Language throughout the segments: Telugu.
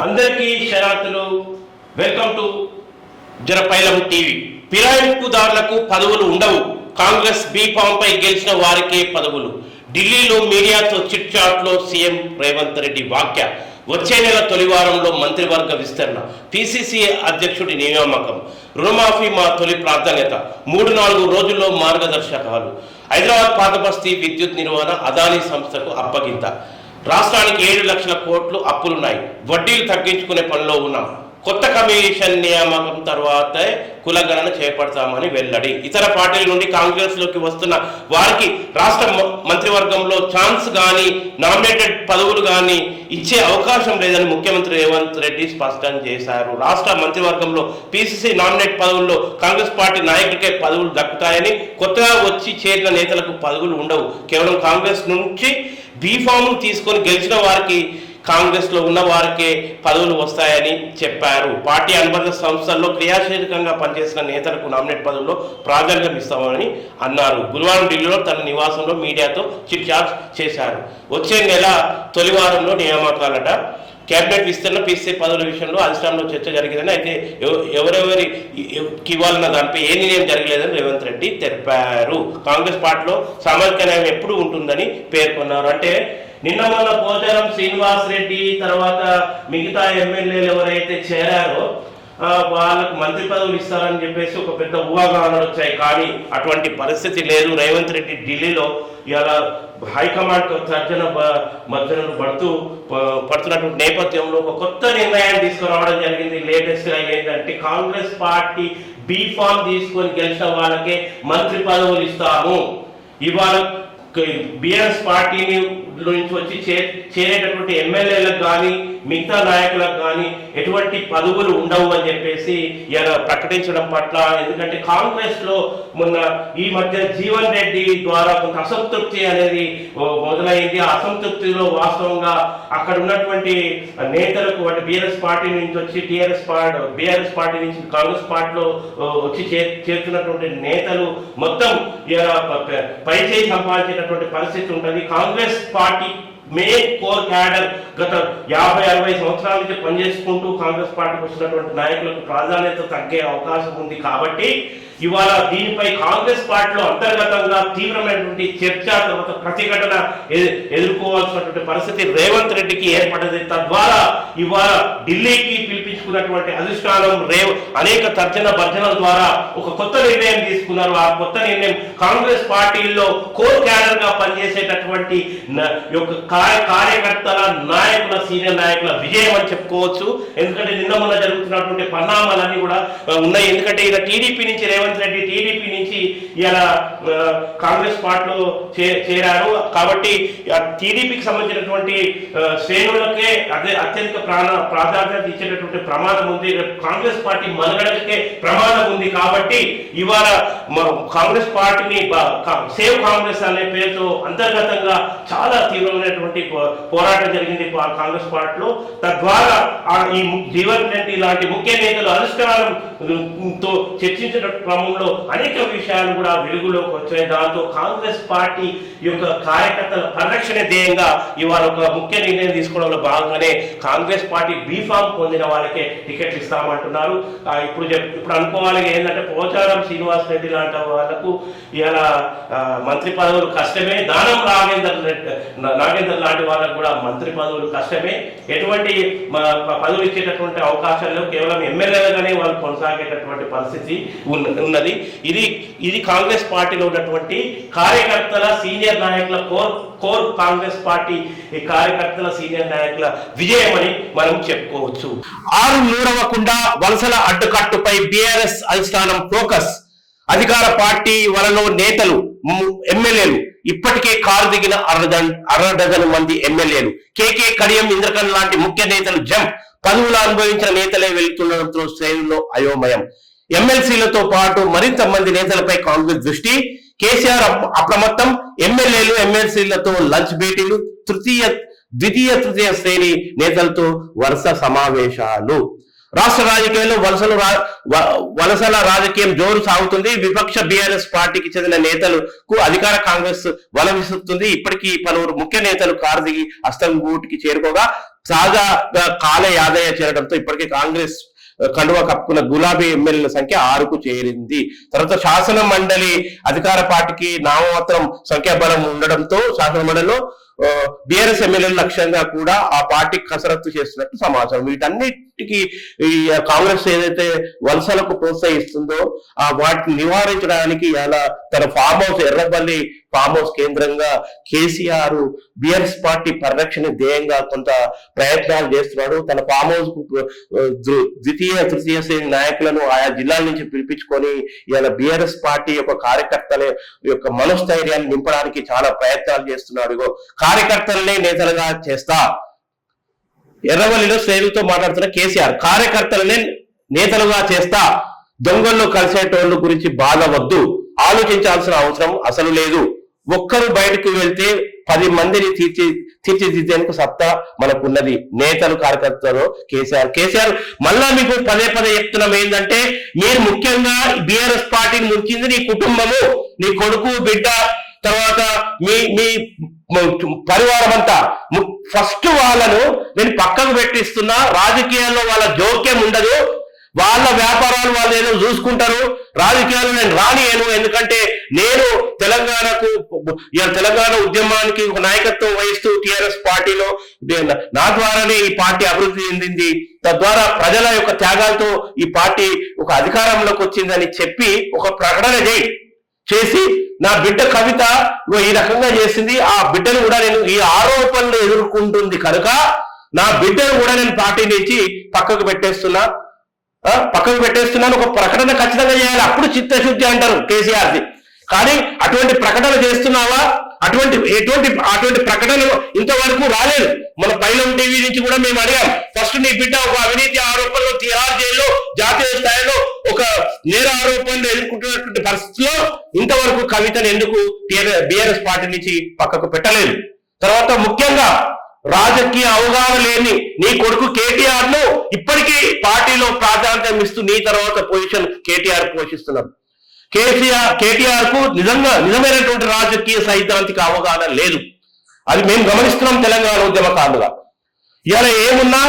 అందరికీ శరణార్థులు. వెల్కమ్ టు జనపైలం టీవీ. ఫిరాయింపుదారులకు పదవులు ఉండవు. కాంగ్రెస్ బీఫామ్ పై గెలిచిన వారికే పదవులు. ఢిల్లీలో మీడియాతో చిట్ చాట్ లో సీఎం రేవంత్ రెడ్డి వ్యాఖ్య. వచ్చే నెల తొలి వారంలో మంత్రివర్గ విస్తరణ, పిసిసి అధ్యక్షుడి నియామకం, రుణమాఫీ మా తొలి ప్రాధాన్యత, 3-4 రోజుల్లో మార్గదర్శకాలు, హైదరాబాద్ పాత బస్తీ విద్యుత్ నిర్వహణ అదానీ సంస్థకు అప్పగింత, రాష్ట్రానికి 7 లక్షల కోట్లు అప్పులున్నాయి, వడ్డీలు తగ్గించుకునే పనిలో ఉన్నాం, కొత్త కమిషన్ నియామకం తర్వాత కులగణన చేపడతామని వెల్లడి. ఇతర పార్టీల నుండి కాంగ్రెస్ లోకి వస్తున్న వారికి రాష్ట్ర మంత్రివర్గంలో ఛాన్స్ కానీ నామినేటెడ్ పదవులు కానీ ఇచ్చే అవకాశం లేదని ముఖ్యమంత్రి రేవంత్ రెడ్డి స్పష్టం చేశారు. రాష్ట్ర మంత్రివర్గంలో పిసిసి నామినేట్ పదవుల్లో కాంగ్రెస్ పార్టీ నాయకుడికే పదవులు దక్కుతాయని, కొత్తగా వచ్చి చేరిన నేతలకు పదవులు ఉండవు. కేవలం కాంగ్రెస్ నుంచి బీఫామ్ తీసుకొని గెలిచిన వారికి, కాంగ్రెస్ లో ఉన్న వారికే పదవులు వస్తాయని చెప్పారు. పార్టీ అనుబంధ సంస్థల్లో క్రియాశీలకంగా పనిచేసిన నేతలకు నామినేట్ పదవుల్లో ప్రాధాన్యం ఇస్తామని అన్నారు. గురువారం ఢిల్లీలో తన నివాసంలో మీడియాతో చిట్ చాట్ చేశారు. వచ్చే నెల తొలి వారంలో నియామకాలట. కేబినెట్ విస్తరణ, పిసిసి పదవుల విషయంలో అధిష్టానంలో చర్చ జరిగిందని, అయితే ఎవరెవరికి ఇవ్వాలన్న దానిపై ఏ నిర్ణయం జరగలేదని రేవంత్ రెడ్డి తెలిపారు. కాంగ్రెస్ పార్టీలో సామాజిక న్యాయం ఎప్పుడు ఉంటుందని పేర్కొన్నారు. అంటే నిన్న మొన్న పోచారం శ్రీనివాస్ రెడ్డి తర్వాత మిగతా ఎమ్మెల్యేలు ఎవరైతే చేరారో వాళ్ళకు మంత్రి పదవులు ఇస్తారని చెప్పేసి ఒక పెద్ద ఊహాగానాలు వచ్చాయి. కానీ అటువంటి పరిస్థితి లేదు. రేవంత్ రెడ్డి ఢిల్లీలో ఇలా హైకమాండ్ మధ్యను పడుతున్నటువంటి నేపథ్యంలో ఒక కొత్త నిర్ణయాన్ని తీసుకురావడం జరిగింది. లేటెస్ట్ గా ఏంటంటే, కాంగ్రెస్ పార్టీ బీఫామ్ తీసుకొని గెలిచిన వాళ్ళకే మంత్రి పదవులు ఇస్తాము. ఇవాళ బిఆర్ఎస్ పార్టీని నుంచి వచ్చి చేరేటటువంటి ఎమ్మెల్యేలకు కానీ మిగతా నాయకులకు కానీ ఎటువంటి పదవులు ఉండవు అని చెప్పేసి ఇలా ప్రకటించడం పట్ల, ఎందుకంటే కాంగ్రెస్ లో మొన్న ఈ మధ్య జీవన్ రెడ్డి ద్వారా కొంత అసంతృప్తి అనేది మొదలైంది. ఆ అసంతృప్తిలో వాస్తవంగా అక్కడ ఉన్నటువంటి నేతలకు, అంటే బిఆర్ఎస్ పార్టీ నుంచి వచ్చి బిఆర్ఎస్ పార్టీ నుంచి కాంగ్రెస్ పార్టీలో వచ్చి చేరుతున్నటువంటి నేతలు మొత్తం పైచేయి సంపాదించేటటువంటి పరిస్థితి ఉంటుంది. Congress party main core cadre గత 50-60 సంవత్సరాల నుంచి పనిచేసుకుంటూ కాంగ్రెస్ పార్టీకి వచ్చినటువంటి నాయకులకు ప్రాధాన్యత తగ్గే అవకాశం ఉంది. కాబట్టి ఇవాళ దీనిపై కాంగ్రెస్ పార్టీలో అంతర్గతంగా తీవ్రమైనటువంటి చర్చ, తర్వాత ప్రతిఘటన ఎదుర్కోవాల్సినటువంటి పరిస్థితి రేవంత్ రెడ్డికి ఏర్పడింది. తద్వారా ఇవాళ ఢిల్లీకి పిలిపించుకున్నటువంటి అధిష్టానం అనేక తర్జన భర్జనల ద్వారా ఒక కొత్త నిర్ణయం తీసుకున్నారు. ఆ కొత్త నిర్ణయం కాంగ్రెస్ పార్టీలో కోర్ క్యాడర్ గా పనిచేసేటటువంటి కార్యకర్తల, నాయకుల, సీనియర్ నాయకుల విజయం అని చెప్పుకోవచ్చు. ఎందుకంటే నిన్న మొన్న జరుగుతున్నటువంటి పరిణామాలన్నీ కూడా ఉన్నాయి. ఎందుకంటే ఇలా టీడీపీ నుంచి రేవంత్ రెడ్డి టీడీపీ నుంచి ఇలా కాంగ్రెస్ పార్టీలో చేరారు. కాబట్టి టీడీపీకి సంబంధించినటువంటి శ్రేణులకే అత్యధిక ప్రాధాన్యత ఇచ్చేటటువంటి ప్రమాదం ఉంది. కాంగ్రెస్ పార్టీ మనుగడకే ప్రమాదం ఉంది. కాబట్టి ఇవాళ కాంగ్రెస్ పార్టీని సేవ్ కాంగ్రెస్ అనే పేరుతో అంతర్గతంగా చాలా తీవ్రమైనటువంటి పోరాటం జరిగింది కాంగ్రెస్ పార్టీలో. తద్వారా ఈ జీవన్ రెడ్డి లాంటి ముఖ్య నేతలు అధిష్టానంతో చర్చించిన క్రమంలో అనేక విషయాలు కూడా వెలుగులోకి వచ్చాయి. దాంతో కాంగ్రెస్ పార్టీ యొక్క కార్యకర్తల పరిరక్షణ ధ్యేయంగా ఇవాళ ఒక ముఖ్య నిర్ణయం తీసుకోవడంలో భాగంగానే కాంగ్రెస్ పార్టీ బీఫామ్ పొందిన వాళ్ళకే టికెట్లు ఇస్తామంటున్నారు. ఇప్పుడు అనుకోవాలి ఏంటంటే, పోచారం శ్రీనివాస్ రెడ్డి లాంటి వాళ్ళకు ఇలా మంత్రి పదవులు కష్టమే. దానం నాగేందర్ లాంటి వాళ్ళకు కూడా మంత్రి పదవులు కష్టమే. ఎటువంటి పదవులు ఇచ్చేటటువంటి అవకాశాలు కేవలం ఎమ్మెల్యేలుగానే వాళ్ళు కొనసాగేటటువంటి పరిస్థితి ఉన్నది. ఇది కాంగ్రెస్ పార్టీలో ఉన్నటువంటి కార్యకర్తల, సీనియర్ నాయకుల కోర్ కాంగ్రెస్ పార్టీ కార్యకర్తల, సీనియర్ నాయకుల విజయం అని మనం చెప్పుకోవచ్చు. 6 నూరవకుండా వలసల అడ్డుకట్టుపై బిఆర్ఎస్ అధిష్టానం ఫోకస్. అధికార పార్టీ వలలో నేతలు, ఎమ్మెల్యేలు ఇప్పటికే కారు దిగిన 1/2 మంది ఎమ్మెల్యేలు, కేకే, కడియం, ఇంద్రకరణ్ లాంటి ముఖ్య నేతలు పదవులు అనుభవించిన నేతలే వెళ్తుండడంతో శ్రేణుల్లో అయోమయం. ఎమ్మెల్సీలతో పాటు మరింత మంది నేతలపై కాంగ్రెస్ దృష్టి. కేసీఆర్ అప్రమత్తం. ఎమ్మెల్యేలు, ఎమ్మెల్సీలతో లంచ్ భేటీలు, ద్వితీయ తృతీయ శ్రేణి నేతలతో వరుస సమావేశాలు. రాష్ట్ర రాజకీయాల్లో వలసల రాజకీయం జోరు సాగుతుంది. విపక్ష బీఆర్ఎస్ పార్టీకి చెందిన నేతలకు అధికార కాంగ్రెస్ వల విసురుతుంది. ఇప్పటికీ పలువురు ముఖ్య నేతలు కారు దిగి అస్తం గూటికి చేరుకోగా తాజాగా కాల యాదయ్య చేరడంతో ఇప్పటికీ కాంగ్రెస్ కండువా కప్పుకున్న గులాబీ ఎమ్మెల్యేల సంఖ్య 6కు చేరింది. తర్వాత శాసన మండలి అధికార పార్టీకి నామమాత్రం సంఖ్యాబలం ఉండడంతో శాసన మండలిలో బీఆర్ఎస్ ఎమ్మెల్యేల లక్ష్యంగా కూడా ఆ పార్టీ కసరత్తు చేస్తున్నట్టు సమాచారం. వీటన్నిటికీ ఈ కాంగ్రెస్ ఏదైతే వలసలకు ప్రోత్సహిస్తుందో ఆ వాటిని నివారించడానికి ఇలా తన farm house Errabelli farm house కేంద్రంగా కేసీఆర్ బీఆర్ఎస్ పార్టీ పరిరక్షణ ధ్యేయంగా కొంత ప్రయత్నాలు చేస్తున్నాడు. తన ఫామ్ హౌస్ కు ద్వితీయ తృతీయ శ్రేణి నాయకులను ఆయా జిల్లాల నుంచి పిలిపించుకొని ఇలా బీఆర్ఎస్ పార్టీ యొక్క కార్యకర్తల యొక్క మనోస్థైర్యాన్ని నింపడానికి చాలా ప్రయత్నాలు చేస్తున్నాడు. కార్యకర్తలనే నేతలుగా చేస్తా, ఎర్రవల్లిలో శ్రేణులతో మాట్లాడుతున్న కేసీఆర్ కార్యకర్తలనే నేతలుగా చేస్తా, దొంగల్లో కలిసేటోళ్ళ గురించి బాధ వద్దు, ఆలోచించాల్సిన అవసరం అసలు లేదు, ఒక్కరు బయటకు వెళ్తే 10 మందిని తీర్చిదిద్దేందుకు సత్తా మనకున్నది, నేతలు కార్యకర్తలు కేసీఆర్ మళ్ళా మీకు పదే చెప్తున్నాం ఏంటంటే మీరు ముఖ్యంగా బీఆర్ఎస్ పార్టీని ముంచింది నీ కుటుంబము, నీ కొడుకు బిడ్డ, తర్వాత మీ పరివారం అంతా. ఫస్ట్ వాళ్ళను నేను పక్కకు పెట్టిస్తున్నా, రాజకీయాల్లో వాళ్ళ జోక్యం ఉండదు, వాళ్ళ వ్యాపారాలు వాళ్ళు ఏదో చూసుకుంటారు, రాజకీయాలు నేను రానియను. ఎందుకంటే నేను తెలంగాణ ఉద్యమానికి ఒక నాయకత్వం వహిస్తూ టిఆర్ఎస్ పార్టీలో నా ద్వారానే ఈ పార్టీ అభివృద్ధి చెందింది, తద్వారా ప్రజల యొక్క త్యాగాలతో ఈ పార్టీ ఒక అధికారంలోకి వచ్చిందని చెప్పి ఒక ప్రకటన చేసి నా బిడ్డ కవిత ఈ రకంగా చేసింది, ఆ బిడ్డను కూడా నేను ఈ ఆరోపణలు ఎదుర్కొంటుంది కనుక నా బిడ్డను కూడా నేను పార్టీ నుంచి పక్కకు పెట్టేస్తున్నాను ఒక ప్రకటన ఖచ్చితంగా చేయాలి. అప్పుడు చిత్తశుద్ధి అంటారు కేసీఆర్ది. కానీ అటువంటి ప్రకటన చేస్తున్నావా? అటువంటి ప్రకటనలు ఇంతవరకు రాలేదు. మన పైలం టీవీ నుంచి కూడా మేము అడిగాం. ఫస్ట్ నీ బిడ్డ ఒక అవినీతి ఆరోపణలో తిహార్ జైల్లో జాతీయ స్థాయిలో ఒక నేర ఆరోపణలు ఎదుర్కొంటున్నటువంటి పరిస్థితిలో ఇంతవరకు కవితను ఎందుకు బీఆర్ఎస్ పార్టీ నుంచి పక్కకు పెట్టలేదు? తర్వాత ముఖ్యంగా రాజకీయ అవగాహన లేని నీ కొడుకు కేటీఆర్ ను ఇప్పటికీ పార్టీలో ప్రాధాన్యత ఇస్తూ నీ తర్వాత పొజిషన్ కేటీఆర్ పోషిస్తున్నారు. కేటీఆర్ కు నిజమైనటువంటి రాజకీయ సైద్ధాంతిక అవగాహన లేదు. అది మేము గమనిస్తున్నాం తెలంగాణ ఉద్యమకారులుగా. ఇలా ఏమున్నా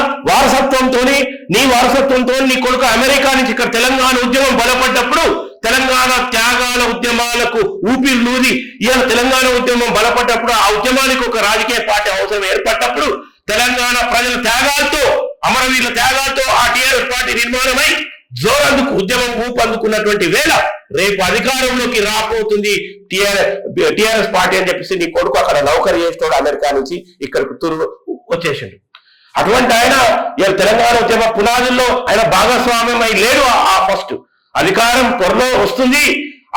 నీ వారసత్వంతో నీ కొడుకు అమెరికా నుంచి ఇక్కడ తెలంగాణ ఉద్యమం బలపడ్డప్పుడు, తెలంగాణ త్యాగాల ఉద్యమాలకు ఊపిరి లూది ఇలా తెలంగాణ ఉద్యమం బలపడ్డప్పుడు, ఆ ఉద్యమానికి ఒక రాజకీయ పార్టీ అవసరం ఏర్పడ్డప్పుడు తెలంగాణ ప్రజల త్యాగాలతో, అమరవీరుల త్యాగాలతో ఆ టీఆర్ఎస్ పార్టీ నిర్మాణమై జోరందుకు ఉద్యమం ఊపందుకున్నటువంటి వేళ రేపు అధికారంలోకి రాబోతుంది టిఆర్ఎస్ పార్టీ అని చెప్పేసి నీ కొడుకు అక్కడ నౌకరీ చేస్తాడు, అమెరికా నుంచి ఇక్కడికి వచ్చేసిండు. అటువంటి ఆయన తెలంగాణ ఉద్యమ పునాదుల్లో ఆయన భాగస్వామ్యం అయి లేడు. ఆ ఫస్ట్ అధికారం త్వరలో వస్తుంది,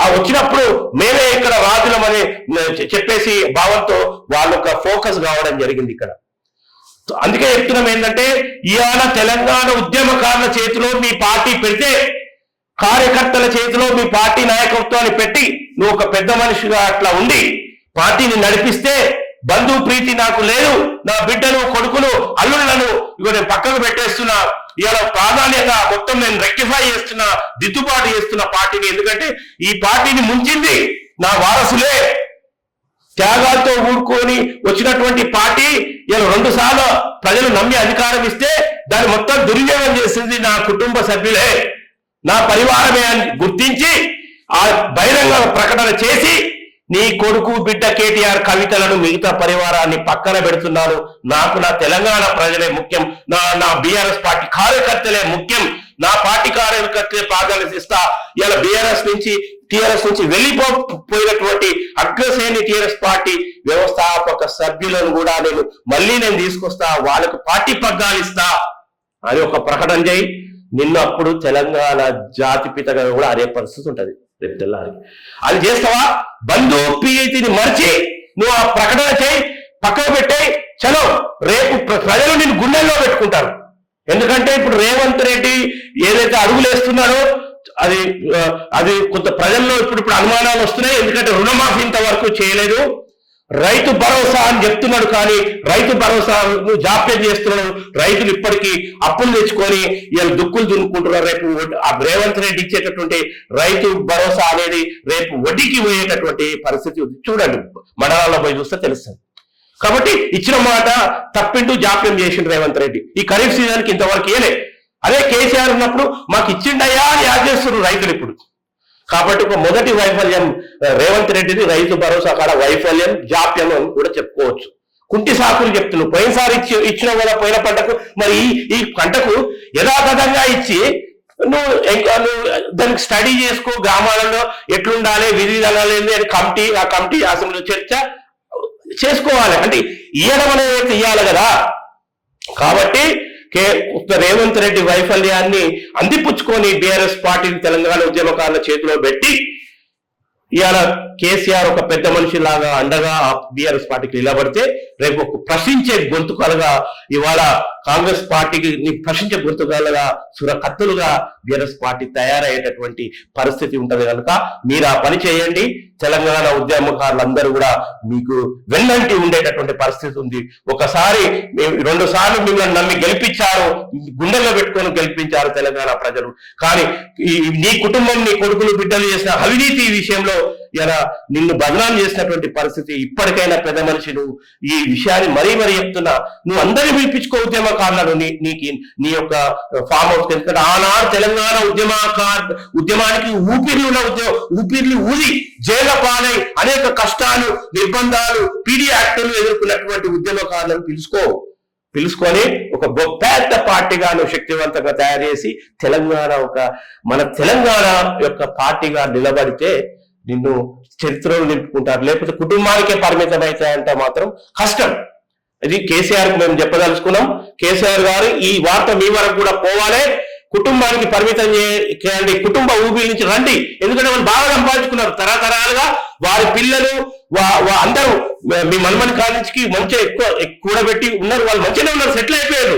ఆ వచ్చినప్పుడు మేమే ఇక్కడ రాజులమని చెప్పేసి భావంతో వాళ్ళ ఫోకస్ కావడం జరిగింది ఇక్కడ. అందుకే చెప్తున్నాం ఏంటంటే ఇవాళ తెలంగాణ ఉద్యమకారుల చేతిలో మీ పార్టీ పెడితే, కార్యకర్తల చేతిలో మీ పార్టీ నాయకత్వాన్ని పెట్టి నువ్వు ఒక పెద్ద మనిషిగా అట్లా ఉండి పార్టీని నడిపిస్తే, బంధు ప్రీతి నాకు లేదు, నా బిడ్డను కొడుకును అల్లుళ్లను నేను పక్కకు పెట్టేస్తున్నా, ఇవాళ ప్రాధాన్యంగా మొత్తం నేను రెక్టిఫై చేస్తున్నా, దిద్దుబాటు చేస్తున్న పార్టీని. ఎందుకంటే ఈ పార్టీని ముంచింది నా వారసులే, త్యాగాలతో ఊడుకొని వచ్చినటువంటి పార్టీ ఇలా 2 సార్లు ప్రజలు నమ్మి అధికారం ఇస్తే దాన్ని మొత్తం దుర్వినియోగం చేసింది నా కుటుంబ సభ్యులే, నా పరివారమే అని గుర్తించి ఆ బహిరంగ ప్రకటన చేసి నీ కొడుకు బిడ్డ కేటీఆర్ కవితలను మిగతా పరివారాన్ని పక్కన పెడుతున్నాను, నాకు నా తెలంగాణ ప్రజలే ముఖ్యం, నా బీఆర్ఎస్ పార్టీ కార్యకర్తలే ముఖ్యం, నా పార్టీ కార్యకర్తలే ప్రాధాన్యత ఇస్తా. ఇలా టిఆర్ఎస్ నుంచి వెళ్ళిపోయినటువంటి అగ్రశ్రేణి టిఆర్ఎస్ పార్టీ వ్యవస్థాపక సభ్యులను కూడా నేను తీసుకొస్తా, వాళ్ళకు పార్టీ పగ్గాలు ఇస్తా అని ఒక ప్రకటన చేయి. నిన్ను అప్పుడు తెలంగాణ జాతిపితగా కూడా అనే పరిస్థితి ఉంటది రేపు తెల్లారి. అది చేస్తావా? బంధు ప్రీతిని మర్చి నువ్వు ఆ ప్రకటన చేయి, పక్కకు పెట్టాయి, చలో రేపు ప్రజలు నిన్ను గుండెల్లో పెట్టుకుంటారు. ఎందుకంటే ఇప్పుడు రేవంత్ రెడ్డి ఏదైతే అడుగులు వేస్తున్నాడో అది కొంత ప్రజల్లో ఇప్పుడు అనుమానాలు వస్తున్నాయి. ఎందుకంటే రుణమాఫీ ఇంతవరకు చేయలేదు, రైతు భరోసా అని చెప్తున్నాడు, కానీ రైతు భరోసాను జాప్యం చేస్తున్నాడు. రైతులు ఇప్పటికీ అప్పులు తెచ్చుకొని ఇలా దుక్కులు దున్నుకుంటున్నారు. రేపు రేవంత్ రెడ్డి ఇచ్చేటటువంటి రైతు భరోసా అనేది రేపు వడ్డీకి పోయేటటువంటి పరిస్థితి ఉంది. చూడండి, మండలాల్లో పోయి చూస్తే తెలుస్తుంది. కాబట్టి ఇచ్చిన మాట తప్పింటూ జాప్యం చేసిండు రేవంత్ రెడ్డి. ఈ ఖరీఫ్ సీజన్కి ఇంతవరకు ఏలే. అదే కేసీఆర్ ఉన్నప్పుడు మాకు ఇచ్చిండయ్యా అని యాద్ చేస్తున్నారు రైతులు ఇప్పుడు. కాబట్టి ఒక మొదటి వైఫల్యం రేవంత్ రెడ్డిది రైతు భరోసా కాడ వైఫల్యం, జాప్యం అని కూడా చెప్పుకోవచ్చు. కుంటి సాకులు చెప్తున్నావు. పోయినసారి ఇచ్చినావు కదా పోయిన పంటకు, మరి ఈ పంటకు యథాతథంగా ఇచ్చి నువ్వు దానికి స్టడీ చేసుకో, గ్రామాలలో ఎట్లుండాలి, విధి విధానాలు ఏంది అని ఆ కమిటీ అసెంబ్లీ చర్చ చేసుకోవాలి. అంటే ఇయ్యడం అనేది ఇయ్యాలి కదా. కాబట్టి రేవంత్ రెడ్డి వైఫల్యాన్ని అందిపుచ్చుకొని బీఆర్ఎస్ పార్టీని తెలంగాణ ఉద్యమకారుల చేతిలో పెట్టి ఇవాళ కేసీఆర్ ఒక పెద్ద మనిషి లాగా అండగా బీఆర్ఎస్ పార్టీకి నిలబడితే రేపు ఒక ప్రశ్నించే గొంతుకలుగా ఇవాళ కాంగ్రెస్ పార్టీకి ప్రశ్నించే గొంతుకలుగా సురకత్తులుగా బీఆర్ఎస్ పార్టీ తయారయ్యేటటువంటి పరిస్థితి ఉంటది కనుక మీరు ఆ పని చేయండి. తెలంగాణ ఉద్యమకారులందరూ కూడా మీకు వెన్నంటి ఉండేటటువంటి పరిస్థితి ఉంది. ఒకసారి 2 సార్లు మిమ్మల్ని నమ్మి గెలిపించారు, గుండెల్లో పెట్టుకొని గెలిపించారు తెలంగాణ ప్రజలు. కానీ నీ కుటుంబం, నీ కొడుకులు బిడ్డలు చేసిన అవినీతి విషయంలో ఇలా నిన్ను బదనాం చేసినటువంటి పరిస్థితి. ఇప్పటికైనా పెద్ద మనిషి నువ్వు ఈ విషయాన్ని మరీ చెప్తున్నా, నువ్వు అందరినీ పిలిపించుకో ఉద్యమకారులను నీ యొక్క ఫామ్ హౌస్. ఎందుకంటే ఆనాడు తెలంగాణ ఉద్యమానికి ఊపిర్లు ఊది జైల పాలై అనేక కష్టాలు, నిర్బంధాలు, పీడీ యాక్టులు ఎదుర్కొన్నటువంటి ఉద్యమకారులను పిలుచుకొని ఒక పెద్ద పార్టీగా నువ్వు శక్తివంతంగా తయారు చేసి మన తెలంగాణ యొక్క పార్టీగా నిలబడితే నిన్ను చరిత్రలో నిలుపుకుంటారు. లేకపోతే కుటుంబానికే పరిమితం అవుతాయంటే మాత్రం కష్టం. ఇది కేసీఆర్ కు మేము చెప్పదలుచుకున్నాం. కేసీఆర్ గారు ఈ వార్త మీ వరకు కూడా పోవాలి. కుటుంబానికి పరిమితం చేయండి, కుటుంబ ఊబిల నుంచి రండి. ఎందుకంటే వాళ్ళు బాగా సంపాదించుకున్నారు తరతరాలుగా. వారి పిల్లలు అందరూ మీ మన్మని కాలేజీకి మంచిగా ఎక్కువ కూడబెట్టి ఉన్నారు. వాళ్ళు మంచిగానే ఉన్నారు, సెటిల్ అయిపోయారు.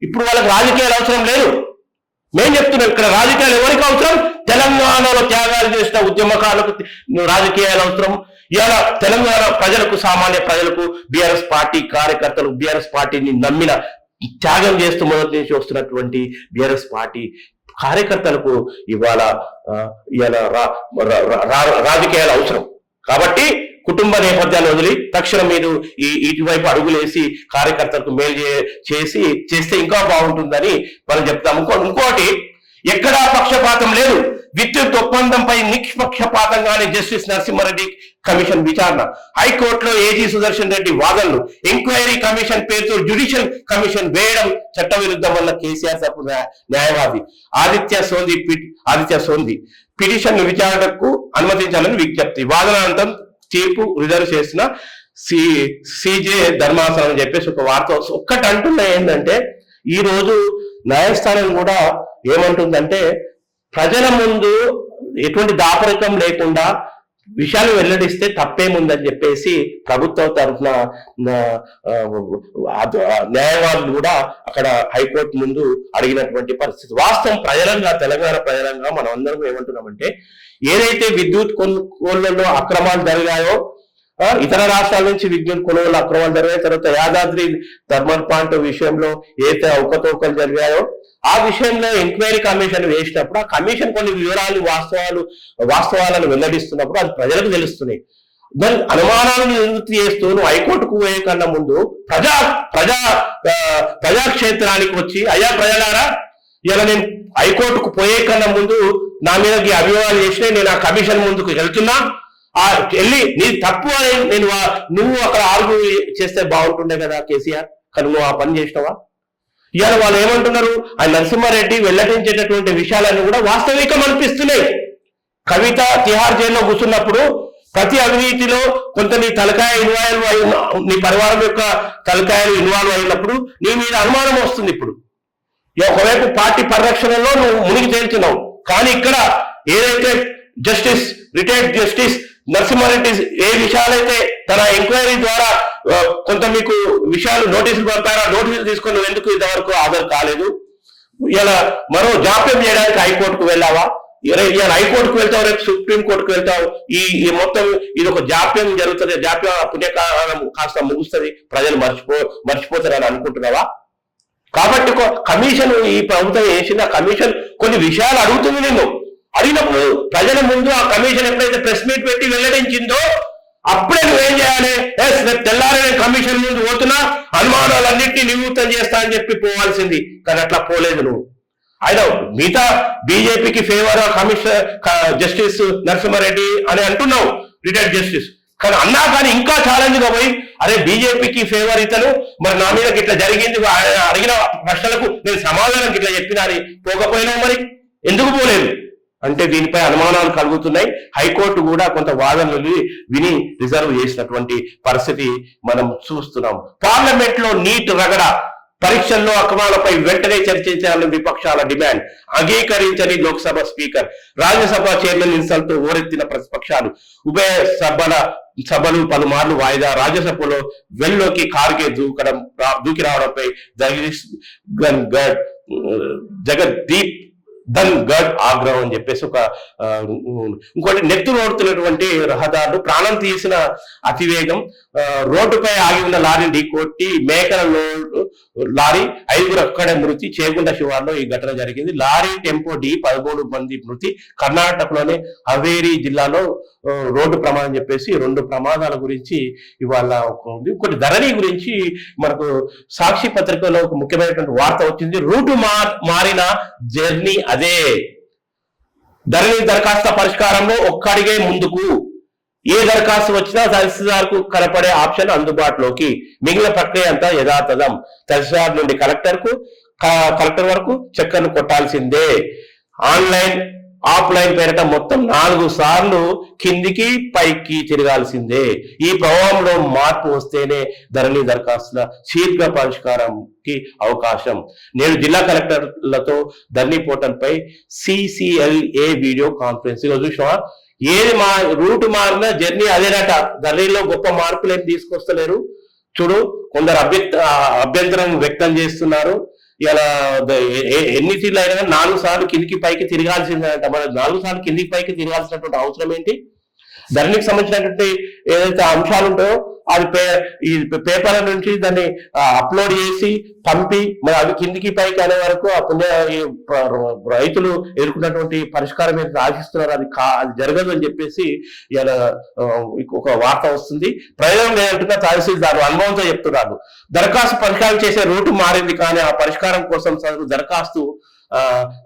ఇప్పుడు వాళ్ళకి రాజకీయాలు అవసరం లేదు. మేము చెప్తున్నాం, ఇక్కడ రాజకీయాలు ఎవరికి అవసరం? తెలంగాణలో త్యాగాలు చేసిన ఉద్యమకారులకు రాజకీయాలు అవసరం. ఇవాళ తెలంగాణ ప్రజలకు, సామాన్య ప్రజలకు, బీఆర్ఎస్ పార్టీ కార్యకర్తలు, బీఆర్ఎస్ పార్టీని నమ్మిన త్యాగం చేస్తూ మొదటి నుంచి వస్తున్నటువంటి బీఆర్ఎస్ పార్టీ కార్యకర్తలకు ఇవాళ రాజకీయాలు అవసరం. కాబట్టి కుటుంబ నేపథ్యాన్ని వదిలి తక్షణం మీరు ఇటువైపు అడుగులేసి కార్యకర్తలకు మేలు చేస్తే ఇంకా బాగుంటుందని మనం చెప్తాము. ఇంకోటి, ఎక్కడా పక్షపాతం లేదు. విద్యుత్ ఒప్పందంపై నిష్పక్షపాతంగానే జస్టిస్ నరసింహారెడ్డి కమిషన్ విచారణ. హైకోర్టులో ఏజీ సుదర్శన్ రెడ్డి వాదనలు. ఎంక్వైరీ కమిషన్ పేరుతో జ్యుడిషియల్ కమిషన్ వేయడం చట్టవిరుద్ధం వల్ల కేసీఆర్ తరపు న్యాయవాది ఆదిత్య సోంది పిటిషన్ విచారణకు అనుమతించాలని విజ్ఞప్తి. వాదనాంతం తీర్పు రిజర్వ్ చేసిన సిజే ధర్మాసనం అని చెప్పేసి ఒక వార్త ఒక్కటి అంటున్నా. ఏంటంటే ఈ రోజు న్యాయస్థానం కూడా ఏమంటుందంటే ప్రజల ముందు ఎటువంటి దాపరికం లేకుండా విషయాలు వెల్లడిస్తే తప్పేముందని చెప్పేసి ప్రభుత్వం తరఫున న్యాయవాదులు కూడా అక్కడ హైకోర్టు ముందు అడిగినటువంటి పరిస్థితి. వాస్తవం ప్రజలంగా, తెలంగాణ ప్రజలంగా మనం అందరం ఏమంటున్నామంటే ఏదైతే విద్యుత్ కొనుగోళ్లలో అక్రమాలు జరిగాయో, ఇతర రాష్ట్రాల నుంచి విద్యుత్ కొనుగోలు అక్రమాలు జరిగాయి, తర్వాత యాదాద్రి థర్మల్ ప్లాంట్ విషయంలో ఏదైతే అవకతవకలు జరిగాయో ఆ విషయంలో ఎంక్వైరీ కమిషన్ వేసినప్పుడు ఆ కమిషన్ కొన్ని వివరాలు, వాస్తవాలను వెల్లడిస్తున్నప్పుడు అది ప్రజలకు తెలుస్తున్నాయి. దాని అనుమానాలను నివృత్తి చేస్తూ నువ్వు హైకోర్టుకు పోయే కన్నా ముందు ప్రజాక్షేత్రానికి వచ్చి, అయ్యా ప్రజలారా, ఇలా నేను హైకోర్టుకు పోయే కన్నా ముందు నా మీద అభియోగాలు చేసినా నేను ఆ కమిషన్ ముందుకు వెళ్తున్నా, వెళ్ళి నీ తప్పు అని నువ్వు అక్కడ ఆర్గ్యూ చేస్తే బాగుంటుండే కదా కేసీఆర్, కానీ నువ్వు ఆ పని చేసినావా? ఇవాళ వాళ్ళు ఏమంటున్నారు, ఆ నరసింహారెడ్డి వెల్లడించేటటువంటి విషయాలన్నీ కూడా వాస్తవికం అనిపిస్తున్నాయి. కవిత తిహార్ జైల్లో కూర్చున్నప్పుడు ప్రతి అవినీతిలో కొంత నీ తలకాయ ఇన్వాల్వ్ నీ పరివారం యొక్క తలకాయలు ఇన్వాల్వ్ అయినప్పుడు నీ మీద అనుమానం వస్తుంది. ఇప్పుడు ఒకవైపు పార్టీ పరిరక్షణలో నువ్వు మునిగి తేల్చున్నావు, కానీ ఇక్కడ ఏదైతే రిటైర్డ్ జస్టిస్ నరసింహారెడ్డి ఏ విషయాలైతే తన ఎంక్వైరీ ద్వారా కొంత మీకు విషయాలు నోటీసులు పంపారా, నోటీసులు తీసుకొని నువ్వు ఎందుకు ఇంతవరకు హాజరు కాలేదు? ఇలా మరో జాప్యం చేయడానికి హైకోర్టుకు వెళ్ళావా? ఇవాళ హైకోర్టుకు వెళ్తావు, రేపు సుప్రీం కోర్టుకు వెళ్తావు. ఈ మొత్తం ఇది ఒక జాప్యం జరుగుతుంది, జాప్యం పుణ్యకాలం కాస్త ముగుస్తుంది, ప్రజలు మర్చిపోతారని అనుకుంటున్నావా? కాబట్టి కమిషన్ ఈ ప్రభుత్వం వేసిన కమిషన్ కొన్ని విషయాలు అడుగుతుంది. నేను అడిగినప్పుడు ప్రజల ముందు ఆ కమిషన్ ఎప్పుడైతే ప్రెస్ మీట్ పెట్టి వెల్లడించిందో అప్పుడే నువ్వేం చేయాలి? రేపు తెల్లారి నేను కమిషన్ ముందు పోతున్నా, అనుమానాలన్నింటినీ నివృత్తం చేస్తా అని చెప్పి పోవాల్సింది. కానీ అట్లా పోలేదు నువ్వు. ఆయన మిగతా బీజేపీకి ఫేవర్ కమిషన్ జస్టిస్ నరసింహారెడ్డి అని అంటున్నావు, రిటైర్డ్ జస్టిస్. కానీ అన్నా కానీ ఇంకా ఛాలెంజ్ గా పోయి అరే బీజేపీకి ఫేవర్ ఇతను, మరి నా మీద ఇట్లా జరిగింది, అడిగిన ప్రశ్నలకు నేను సమాధానం ఇట్లా చెప్పినా అని పోకపోయినావు. మరి ఎందుకు పోలేదు అంటే దీనిపై అనుమానాలు కలుగుతున్నాయి. హైకోర్టు కూడా కొంత వాదనలు విని రిజర్వ్ చేసినటువంటి పరిస్థితి మనం చూస్తున్నాం. పార్లమెంట్ లో నీట్ రగడ, పరీక్షల్లో అక్రమాలపై వెంటనే చర్చించాలని విపక్షాల డిమాండ్, అంగీకరించని Lok Sabha speaker. Rajya Sabha chairman insult ఓరెత్తిన ప్రతిపక్షాలు. ఉభయ సభలు పలుమార్లు వాయిదా. రాజ్యసభలో వెల్లోకి ఖార్గే దూకి రావడంపై జగద్దీప్ ధన్గఢ్ ఆగ్రహం అని చెప్పేసి ఇంకోటి నెత్తులు ఓడుతున్నటువంటి రహదారులు, ప్రాణం తీసిన అతివేగం, రోడ్డుపై ఆగి ఉన్న లారీని ఢీకొట్టి మేకల లారీ, 5 అక్కడే మృతి. చేగుండ శివార్లో ఈ ఘటన జరిగింది. లారీ టెంపో ఢీ 13 మంది మృతి. కర్ణాటకలోనే హవేరీ జిల్లాలో రోడ్డు ప్రమాదం చెప్పేసి 2 ప్రమాదాల గురించి ఇవాళ ఉంది. ఇంకోటి ధరణి గురించి మనకు సాక్షి పత్రికలో ఒక ముఖ్యమైనటువంటి వార్త వచ్చింది. రూటు మారిన జర్నీ అదే. ధరణి దరఖాస్తు పరిష్కారంలో ఒక్కడిగే ముందుకు. ఏ దరఖాస్తు వచ్చినా తహసీల్దార్కు కనపడే ఆప్షన్ అందుబాటులోకి. మిగిలిన ప్రక్రియ అంతా యథాతథం. తహసీల్దార్ నుండి కలెక్టర్ వరకు చక్కర్లు కొట్టాల్సిందే. ఆన్లైన్ ఆఫ్లైన్ పేరిట మొత్తం 4 సార్లు కిందికి పైకి తిరగాల్సిందే. ఈ ప్రభావంలో మార్పు వస్తేనే ధరణి దరఖాస్తుల శీఘ్ర పరిష్కారంకి అవకాశం. నేడు జిల్లా కలెక్టర్లతో ధరణి పోర్టల్ పై CCLA వీడియో కాన్ఫరెన్స్. చూసినా ఏది రూట్ మారిన జర్నీ అదేనట. ధరణిలో గొప్ప మార్పులు ఏం తీసుకొస్తలేరు. చూడు, కొందరు అభ్యంతరం వ్యక్తం చేస్తున్నారు. ఇలా ఎన్ని తీర్లు అయినా 4 సార్లు కిందికి పైకి తిరగాల్సిందంట. మరి 4 సార్లు కిందికి పైకి తిరగాల్సినటువంటి అవసరం ఏంటి? ధరణికి సంబంధించినటువంటి ఏదైతే అంశాలు ఉంటాయో అది ఈ పేపర్ల నుంచి దాన్ని అప్లోడ్ చేసి పంపి మరి అవి కిందికి పైకి అనే వరకు రైతులు ఎదుర్కొన్నటువంటి పరిష్కారం ఏదైతే ఆశిస్తున్నారు అది జరగదు అని చెప్పేసి ఇలా ఒక వార్త వస్తుంది. ప్రయోజనం ఏంటంటే తహసీల్దారు అనుభవంతో చెప్తున్నారు. దరఖాస్తు పరిష్కారం చేసే రూటు మారింది, కానీ ఆ పరిష్కారం కోసం దరఖాస్తు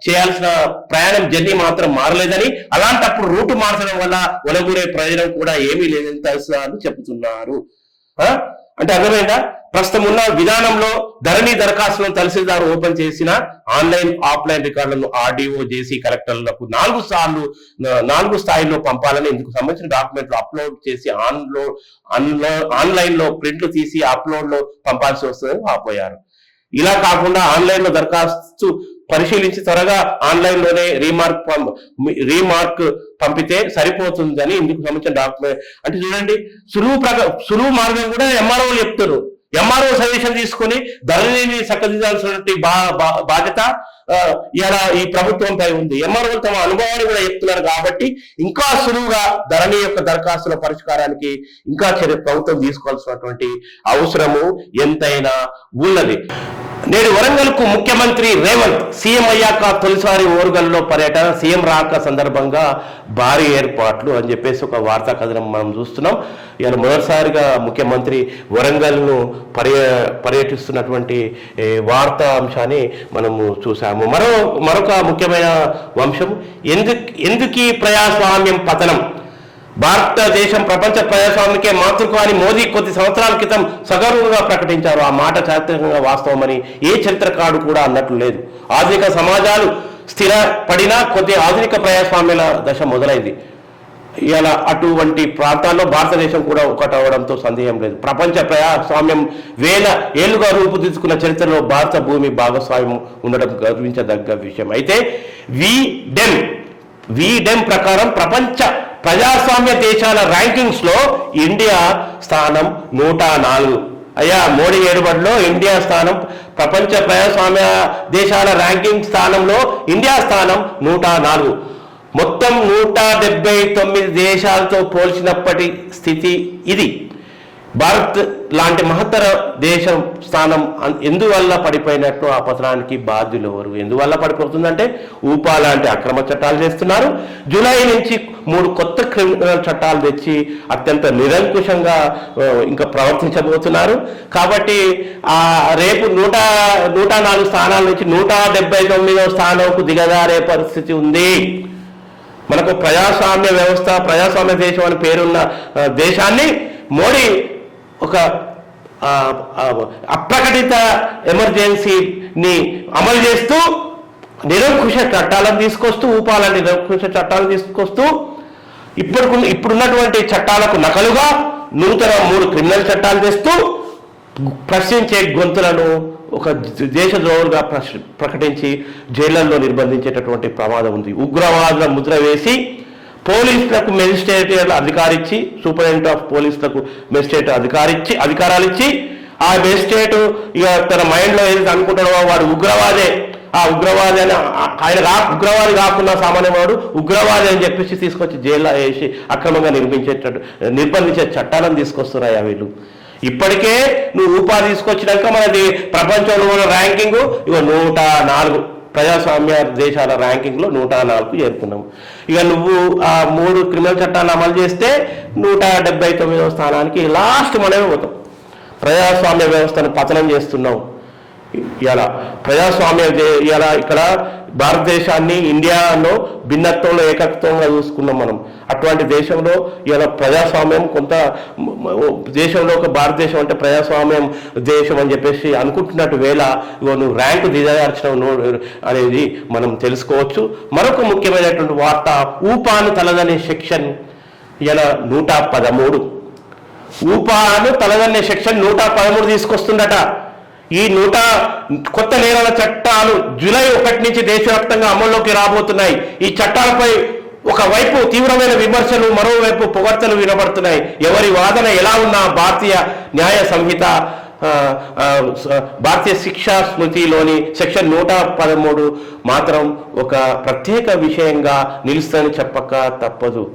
చేయాల్సిన ప్రయాణం జర్నీ మాత్రం మారలేదని, అలాంటప్పుడు రూటు మార్చడం వల్ల ఒలగూరే ప్రయోజనం కూడా ఏమీ లేదని తహసీల్దార్లు చెబుతున్నారు. అంటే అర్థమైందా? ప్రస్తుతం ఉన్న విధానంలో ధరణి దరఖాస్తులను తహసీల్దార్ ఓపెన్ చేసిన ఆన్లైన్ ఆఫ్లైన్ రికార్డులను RDO జేసీ కలెక్టర్లకు 4 స్థాయిల్లో పంపాలని, ఇందుకు సంబంధించిన డాక్యుమెంట్లు అప్లోడ్ చేసి ఆన్లైన్ లో ప్రింట్లు తీసి అప్లోడ్ లో పంపాల్సి వస్తుందని ఆపోయారు. ఇలా కాకుండా ఆన్లైన్ లో దరఖాస్తు పరిశీలించి త్వరగా ఆన్లైన్ లోనే రీమార్క్ పంపితే సరిపోతుందని ఇందుకు సంబంధించిన డాక్యుమెంట్. అంటే చూడండి, సులువు మార్గం కూడా MROలు చెప్తారు. MRO సజెషన్ తీసుకొని ధరణిని చక్కదిద్దాల్సినటువంటి బాధ్యత ఇలా ఈ ప్రభుత్వంపై ఉంది. MROలు తమ అనుభవాన్ని కూడా చెప్తున్నారు. కాబట్టి ఇంకా సులువుగా ధరణి యొక్క దరఖాస్తుల పరిష్కారానికి ఇంకా ప్రభుత్వం తీసుకోవాల్సినటువంటి అవసరము ఎంతైనా ఉన్నది. నేడు వరంగల్కు ముఖ్యమంత్రి రేవంత్ సీఎం అయ్యాక తొలిసారి ఓరుగల్లో పర్యటన. సీఎం రాక సందర్భంగా భారీ ఏర్పాట్లు అని చెప్పేసి ఒక వార్తా కథనం మనం చూస్తున్నాం. ఇలా మొదటిసారిగా ముఖ్యమంత్రి వరంగల్ను పర్యటిస్తున్నటువంటి వార్తా అంశాన్ని మనము చూసాము. మరొక ముఖ్యమైన అంశం, ఎందుకీ ప్రజాస్వామ్యం పతనం? భారతదేశం ప్రపంచ ప్రజాస్వామ్యకే మాతృక అని మోదీ కొద్ది సంవత్సరాల క్రితం సగర్వంగా ప్రకటించారు. ఆ మాట చారిత్రకంగా వాస్తవమని ఏ చరిత్రకారుడు కూడా అన్నట్లు లేదు. ఆధునిక సమాజాలు స్థిరపడినా కొద్ది ఆధునిక ప్రజాస్వామ్యాల దశ మొదలైంది. ఇలా అటువంటి ప్రాంతాల్లో భారతదేశం కూడా ఒకటవడంతో సందేహం లేదు. ప్రపంచ ప్రజాస్వామ్యం 1000 ఏళ్లుగా రూపుదిద్దుకున్న చరిత్రలో భారత భూమి భాగస్వామ్యం ఉండడం గర్వించదగ్గ విషయం. అయితే వీడెం ప్రకారం ప్రపంచ ప్రజాస్వామ్య దేశాల ర్యాంకింగ్స్ లో ఇండియా స్థానం 104. అయ్యా, మోడీ ఏడుబడిలో ఇండియా స్థానం, ప్రపంచ ప్రజాస్వామ్య దేశాల ర్యాంకింగ్ స్థానంలో ఇండియా స్థానం 104. మొత్తం 179 దేశాలతో పోల్చినప్పటి స్థితి ఇది. భారత్ లాంటి మహత్తర దేశం స్థానం ఎందువల్ల పడిపోయినట్టు, ఆ పతనానికి బాధ్యులు ఎవరు? ఎందువల్ల పడిపోతుందంటే ఊపా లాంటి అక్రమ చట్టాలు చేస్తున్నారు. జూలై నుంచి 3 కొత్త క్రిమినల్ చట్టాలు తెచ్చి అత్యంత నిరంకుశంగా ఇంకా ప్రవర్తించబోతున్నారు. కాబట్టి రేపు 104 స్థానాల నుంచి 179వ స్థానంకు దిగజారే పరిస్థితి ఉంది. మనకు ప్రజాస్వామ్య వ్యవస్థ, ప్రజాస్వామ్య దేశం అని పేరున్న దేశాన్ని మోడీ ఒక అప్రకటిత ఎమర్జెన్సీని అమలు చేస్తూ నిరంకుశ చట్టాలను తీసుకొస్తూ, ఊపాలని నిరంకుశ చట్టాలను తీసుకొస్తూ ఇప్పుడున్నటువంటి చట్టాలకు నకలుగా నూతన 3 క్రిమినల్ చట్టాలు తెస్తూ ప్రశ్నించే గొంతులను ఒక దేశద్రోహులుగా ప్రకటించి జైళ్లలో నిర్బంధించేటటువంటి ప్రమాదం ఉంది. ఉగ్రవాదుల ముద్ర వేసి పోలీసులకు మెజిస్ట్రేట్ అధికారిచ్చి, సూపరింటెండెంట్ ఆఫ్ పోలీసులకు మెజిస్ట్రేట్ అధికారాలు ఇచ్చి, ఆ మెజిస్ట్రేట్ ఇక తన మైండ్లో ఏదైతే అనుకుంటాడో వాడు ఉగ్రవాదే, ఆ ఉగ్రవాది అని ఆయన ఉగ్రవాది కాకుండా సామాన్యవాడు ఉగ్రవాది అని చెప్పేసి తీసుకొచ్చి జైల్లో వేసి అక్రమంగా నిర్బంధించే చట్టాలను తీసుకొస్తున్నాయా వీళ్ళు? ఇప్పటికే నువ్వు ఉపాధి తీసుకొచ్చినాక మనది ప్రపంచంలో ఉన్న ర్యాంకింగ్ ఇక 104 ప్రజాస్వామ్య దేశాల ర్యాంకింగ్లో 104కు చేరుకున్నాము. ఇక నువ్వు ఆ 3 క్రిమినల్ చట్టాలను అమలు చేస్తే 179వ స్థానానికి లాస్ట్ మనమే పోతాం. ప్రజాస్వామ్య వ్యవస్థను పతనం చేస్తున్నావు. ఇలా ప్రజాస్వామ్య ఇలా ఇక్కడ భారతదేశాన్ని ఇండియాలో భిన్నత్వంలో ఏకత్వంగా చూసుకున్నాం మనం. అటువంటి దేశంలో ఇలా ప్రజాస్వామ్యం కొంత దేశంలో ఒక భారతదేశం అంటే ప్రజాస్వామ్యం దేశం అని చెప్పేసి అనుకుంటున్నట్టు వేళ నువ్వు ర్యాంకు దిగజార్చడం అనేది మనం తెలుసుకోవచ్చు. మరొక ముఖ్యమైనటువంటి వార్త, ఊపాను తలదనే సెక్షన్ ఇలా 113 ఊపాను తలదనే సెక్షన్ 113 తీసుకొస్తుందట. ఈ కొత్త నేరాల చట్టాలు జూలై 1 నుంచి దేశవ్యాప్తంగా అమల్లోకి రాబోతున్నాయి. ఈ చట్టాలపై ఒకవైపు తీవ్రమైన విమర్శలు, మరోవైపు పొగడ్తలు వినబడుతున్నాయి. ఎవరి వాదన ఎలా ఉన్నా భారతీయ న్యాయ సంహిత, భారతీయ శిక్షా స్మృతిలోని సెక్షన్ 113 మాత్రం ఒక ప్రత్యేక విషయంగా నిలుస్తుందని చెప్పక తప్పదు.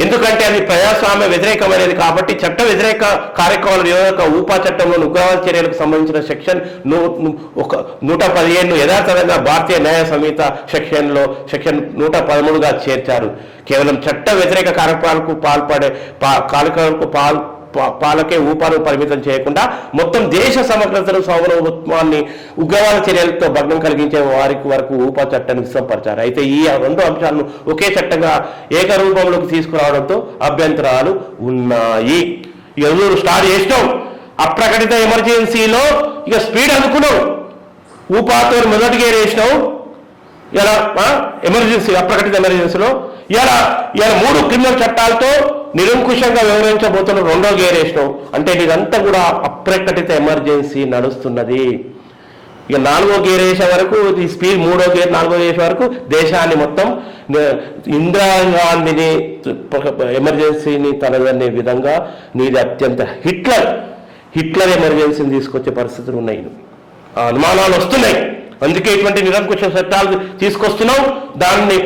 ఎందుకంటే అది ప్రజాస్వామ్య వ్యతిరేకమైనది కాబట్టి చట్ట వ్యతిరేక కార్యక్రమాల నిరోధక ఊపా చట్టంలోని ఉగ్రవాద చర్యలకు సంబంధించిన సెక్షన్ 115ను యథాతథంగా భారతీయ న్యాయ సంహిత సెక్షన్ 113గా చేర్చారు. కేవలం చట్ట వ్యతిరేక కార్యక్రమాలకు పాలకే ఊపాను పరిమితం చేయకుండా మొత్తం దేశ సమగ్రతను, సార్వభౌమత్వాన్ని ఉగ్రవాద చర్యలతో భగ్నం కలిగించే వారికి వరకు ఊపా చట్టాన్ని విశ్వపరిచారు. అయితే ఈ 2 అంశాలను ఒకే చట్టంగా ఏకరూపంలోకి తీసుకురావడంతో అభ్యంతరాలు ఉన్నాయి. ఇక నువ్వు స్టార్ట్ చేసినావు, అప్రకటిత ఎమర్జెన్సీలో ఇక స్పీడ్ అనుకున్నావు, ఊపాతో మొదటి గేర్ వేసినావు. ఇలా అప్రకటిత ఎమర్జెన్సీలో ఇలా 3 క్రిమినల్ చట్టాలతో నిరంకుశంగా వివరించబోతున్న 2వ గేర్ వేసినావు. అంటే ఇదంతా కూడా అప్రకటిత ఎమర్జెన్సీ నడుస్తున్నది. ఇక 4వ గేర్ వేసే వరకు ఈ స్పీడ్, 3వ గేర్ 4వ వేసే వరకు దేశాన్ని మొత్తం ఇందిరాగాంధీని ఎమర్జెన్సీని తలదనే విధంగా నీది అత్యంత హిట్లర్ ఎమర్జెన్సీని తీసుకొచ్చే పరిస్థితులు ఉన్నాయి. అనుమానాలు వస్తున్నాయి. అందుకే ఇటువంటి నిరంకుశ చట్టాలు తీసుకొస్తున్నావు. దాన్ని